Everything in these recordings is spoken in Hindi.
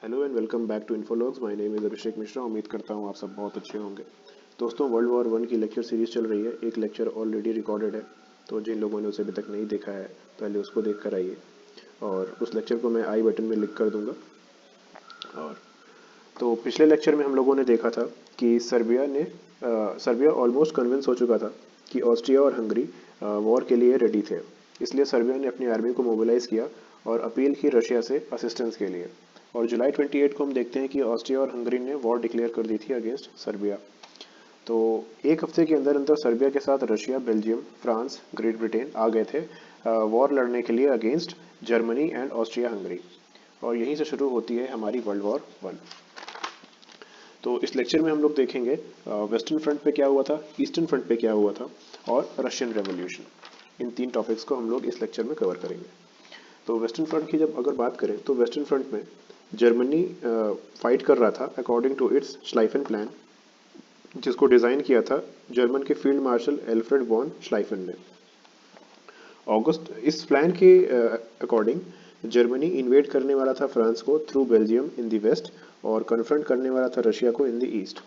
Hello and welcome back to Infologs. My name is Abhishek Mishra. उम्मीद करता हूँ आप सब बहुत अच्छे होंगे। दोस्तों, वर्ल्ड वॉर वन की लेक्चर सीरीज़ चल रही है। एक लेक्चर ऑलरेडी रिकॉर्डेड है, तो जिन लोगों ने उसे अभी तक नहीं देखा है पहले उसको देख कर आइए, और उस लेक्चर को मैं आई बटन में लिख कर दूंगा। और तो पिछले लेक्चर में हम लोगों ने देखा था कि सर्बिया ऑलमोस्ट कन्विंस हो चुका था कि ऑस्ट्रिया और हंगरी वॉर के लिए रेडी थे। इसलिए सर्बिया ने अपनी आर्मी को मोबिलाइज किया और अपील की रशिया से असिस्टेंस के लिए। और जुलाई 28 को हम देखते हैं कि ऑस्ट्रिया और हंगरी ने वॉर डिक्लेयर कर दी थी अगेंस्ट सर्बिया। तो एक हफ्ते के अंदर अंदर सर्बिया के साथ Russia, Belgium, France, Great Britain आ गए थे वॉर लड़ने के लिए against Germany and Austria Hungary. और यहीं से शुरू होती है हमारी वर्ल्ड वॉर वन। तो इस लेक्चर में हम लोग देखेंगे वेस्टर्न फ्रंट पे क्या हुआ था, ईस्टर्न फ्रंट पे क्या हुआ था, और रशियन रेवोल्यूशन। इन तीन टॉपिक्स को हम लोग इस लेक्चर में कवर करेंगे। तो वेस्टर्न फ्रंट की जब अगर बात करें तो वेस्टर्न फ्रंट में जर्मनी फाइट कर रहा था अकॉर्डिंग टू इट्स श्लाइफन प्लान, जिसको डिज़ाइन किया था जर्मन के फील्ड मार्शल एल्फ्रेड वॉन श्लाइफन ने। अगस्त इस प्लान के अकॉर्डिंग जर्मनी इन्वेड करने वाला था फ्रांस को through Belgium in the west, और कन्फ्रंट करने वाला था रशिया को इन द ईस्ट।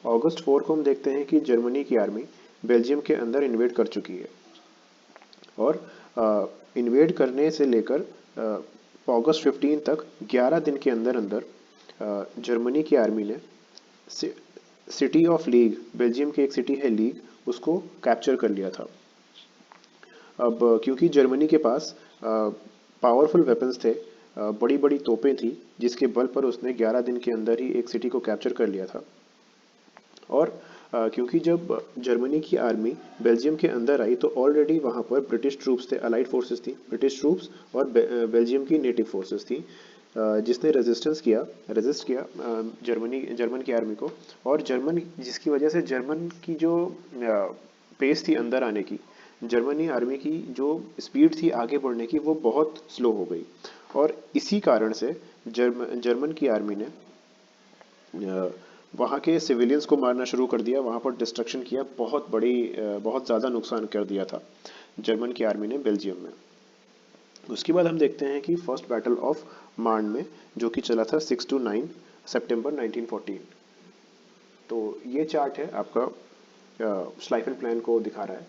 अगस्त 4 को हम देखते हैं कि जर्मनी की आर्मी बेल्जियम के अंदर इन्वेड कर चुकी है, और इन्वेड करने से लेकर अगस्त 15 तक 11 दिन के अंदर अंदर जर्मनी की आर्मी ने सिटी ऑफ लीग, बेल्जियम की एक सिटी है लीग, उसको कैप्चर कर लिया था। अब क्योंकि जर्मनी के पास पावरफुल वेपन्स थे, बड़ी बड़ी तोपें थी, जिसके बल पर उसने 11 दिन के अंदर ही एक सिटी को कैप्चर कर लिया था। और क्योंकि जब जर्मनी की आर्मी बेल्जियम के अंदर आई तो ऑलरेडी वहाँ पर ब्रिटिश ट्रूप्स थे, अलाइड फोर्सेस थी, ब्रिटिश ट्रूप्स और बेल्जियम की नेटिव फोर्सेस थी, जिसने रेजिस्ट किया जर्मन की आर्मी को। और जर्मन जिसकी वजह से जर्मन की जो पेस थी अंदर आने की, जर्मनी आर्मी की जो स्पीड थी आगे बढ़ने की, वो बहुत स्लो हो गई। और इसी कारण से जर्मन की आर्मी ने वहाँ के सिविलियंस को मारना शुरू कर दिया, वहाँ पर डिस्ट्रक्शन किया, बहुत ज़्यादा नुकसान कर दिया था जर्मन की आर्मी ने बेल्जियम में। उसके बाद हम देखते हैं कि फर्स्ट बैटल ऑफ मार्न में, जो कि चला था 6 to 9 सितंबर 1914। तो ये चार्ट है आपका, श्लाइफन प्लान को दिखा रहा है।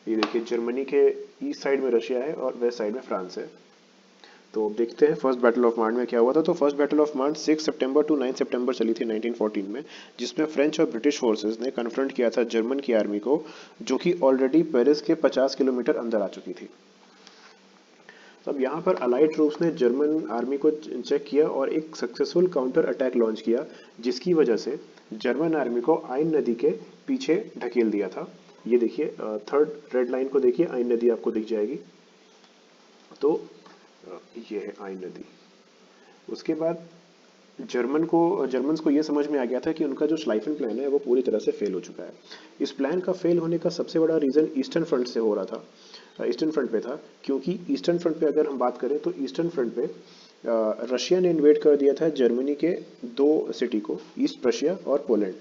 ये देखिए, जर्मनी के ईस्ट साइड में रशिया है और वेस्ट साइड में फ्रांस है। तो अब देखते हैं फर्स्ट बैटल ऑफ मार्न में क्या हुआ था। तो फर्स्ट बैटल ऑफ मार्न 6 सितंबर टू 9 सितंबर चली थी 1914 में, जिसमें फ्रेंच और ब्रिटिश फोर्सेस ने कन्फ्रंट किया था जर्मन की आर्मी को, जो कि ऑलरेडी पेरिस के 50 किलोमीटर अंदर आ चुकी थी। तब यहाँ पर अलाइड ट्रूप्स ने जर्मन आर्मी को चेक किया और एक सक्सेसफुल काउंटर अटैक लॉन्च किया, जिसकी वजह से जर्मन आर्मी को आइन नदी के पीछे ढकेल दिया था। ये देखिए, थर्ड रेड लाइन को देखिए, आइन नदी आपको दिख जाएगी। तो ये है आइन नदी। उसके बाद जर्मन्स को ये समझ में आ गया था कि उनका जो श्लाइफन प्लान है वो पूरी तरह से फेल हो चुका है। इस प्लान का फेल होने का सबसे बड़ा रीज़न ईस्टर्न फ्रंट से हो रहा था, ईस्टर्न फ्रंट पे था। क्योंकि ईस्टर्न फ्रंट पे अगर हम बात करें तो ईस्टर्न फ्रंट पे रशिया ने इन्वेड कर दिया था जर्मनी के दो सिटी को, ईस्ट प्रशिया और पोलैंड।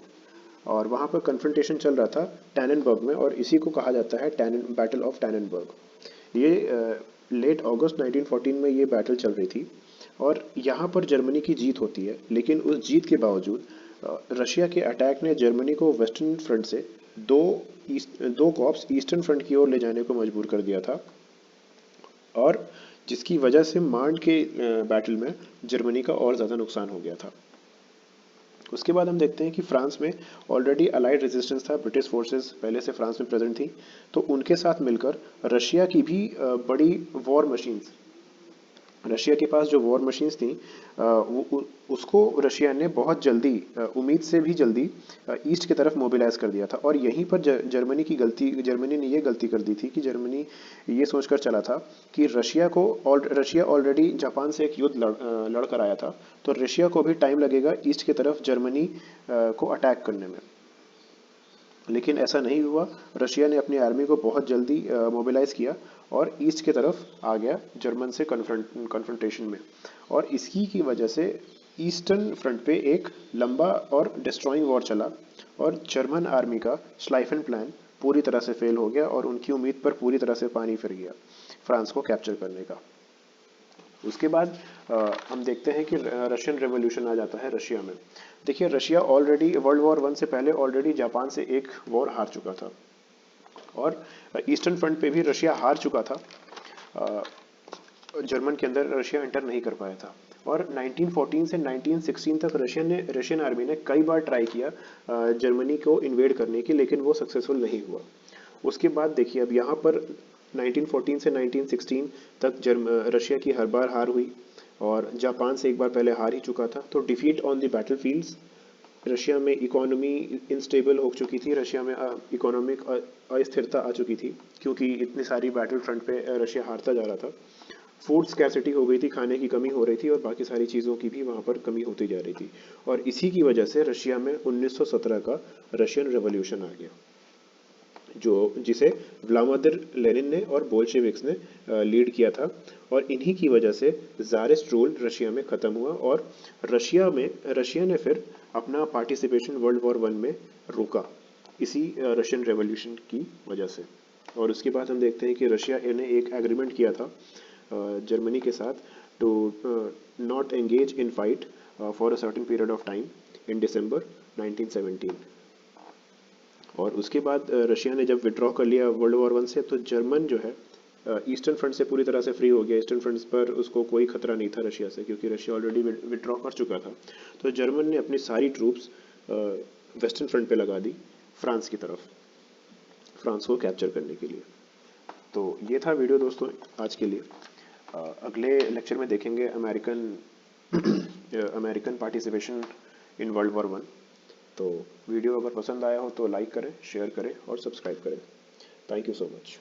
और वहाँ पर कन्फ्रंटेशन चल रहा था टैननबर्ग में, और इसी को कहा जाता है बैटल ऑफ टैननबर्ग। ये लेट अगस्त 1914 में ये बैटल चल रही थी, और यहाँ पर जर्मनी की जीत होती है। लेकिन उस जीत के बावजूद रशिया के अटैक ने जर्मनी को वेस्टर्न फ्रंट से दो कॉर्प्स ईस्टर्न फ्रंट की ओर ले जाने को मजबूर कर दिया था, और जिसकी वजह से मार्न के बैटल में जर्मनी का और ज़्यादा नुकसान हो गया था। उसके बाद हम देखते हैं कि फ्रांस में ऑलरेडी अलाइड रेजिस्टेंस था, ब्रिटिश फोर्सेस पहले से फ्रांस में प्रेजेंट थी। तो उनके साथ मिलकर रशिया की भी बड़ी वॉर मशीन्स, रशिया के पास जो वॉर मशीन्स थी, उसको रशिया ने बहुत जल्दी, उम्मीद से भी जल्दी ईस्ट की तरफ मोबिलाइज कर दिया था। और यहीं पर जर्मनी ने ये गलती कर दी थी कि जर्मनी ये सोचकर चला था कि रशिया ऑलरेडी जापान से एक युद्ध लड़ कर आया था, तो रशिया को भी टाइम लगेगा ईस्ट की तरफ जर्मनी को अटैक करने में। लेकिन ऐसा नहीं हुआ। रशिया ने अपनी आर्मी को बहुत जल्दी मोबिलाइज किया और ईस्ट की तरफ आ गया जर्मन से कन्फ्रंटेशन में। और इसकी की वजह से ईस्टर्न फ्रंट पे एक लंबा और डिस्ट्रॉइंग वॉर चला, और जर्मन आर्मी का श्लाइफन प्लान पूरी तरह से फेल हो गया, और उनकी उम्मीद पर पूरी तरह से पानी फिर गया फ्रांस को कैप्चर करने का। उसके बाद हम देखते हैं कि रशियन रेवोल्यूशन आ जाता है रशिया में। देखिए Russia already world war one से पहले ऑलरेडी जापान से एक वॉर हार चुका था और ईस्टर्न फ्रंट पे भी रशिया हार चुका था। जर्मन के अंदर रशिया एंटर नहीं कर पाया था और 1914 से 1916 तक रशियन आर्मी ने कई बार ट्राई किया जर्मनी को इन्वेड करने की, लेकिन वो सक्सेसफुल नहीं हुआ। उसके बाद देखिए अब यहाँ पर 1914 से 1916 तक रशिया की हर बार हार हुई और जापान से एक बार पहले हार ही चुका था। तो डिफीट ऑन द बैटलफील्ड्स, रशिया में इकोनॉमी इनस्टेबल हो चुकी थी, रशिया में इकोनॉमिक अस्थिरता आ चुकी थी क्योंकि इतनी सारी बैटल फ्रंट पे रशिया हारता जा रहा था। फूड स्कैसिटी हो गई थी, खाने की कमी हो रही थी और बाकी सारी चीज़ों की भी वहाँ पर कमी होती जा रही थी और इसी की वजह से रशिया में 1917 का रशियन रेवोल्यूशन आ गया, जो जिसे व्लादिमीर लेनिन ने और बोल्शेविक्स ने लीड किया था और इन्हीं की वजह से ज़ारिस्ट रूल रशिया में ख़त्म हुआ और रशिया ने फिर अपना पार्टिसिपेशन वर्ल्ड वॉर वन में रोका इसी रशियन रेवोल्यूशन की वजह से। और उसके बाद हम देखते हैं कि रशिया ने एक एग्रीमेंट किया था जर्मनी के साथ to not engage in fight for a certain period of time in December 1917। और उसके बाद रशिया ने जब विड्रॉ कर लिया वर्ल्ड वॉर वन से, तो जर्मन जो है ईस्टर्न फ्रंट से पूरी तरह से फ्री हो गया। ईस्टर्न फ्रंट पर उसको कोई खतरा नहीं था रशिया से क्योंकि रशिया ऑलरेडी विड्रॉ कर चुका था। तो जर्मन ने अपनी सारी ट्रूप्स वेस्टर्न फ्रंट पे लगा दी फ्रांस की तरफ, फ्रांस को कैप्चर करने के लिए। तो ये था वीडियो दोस्तों आज के लिए। अगले लेक्चर में देखेंगे American participation in world war one. तो वीडियो अगर पसंद आया हो तो लाइक करें, शेयर करें और सब्सक्राइब करें। Thank you so much.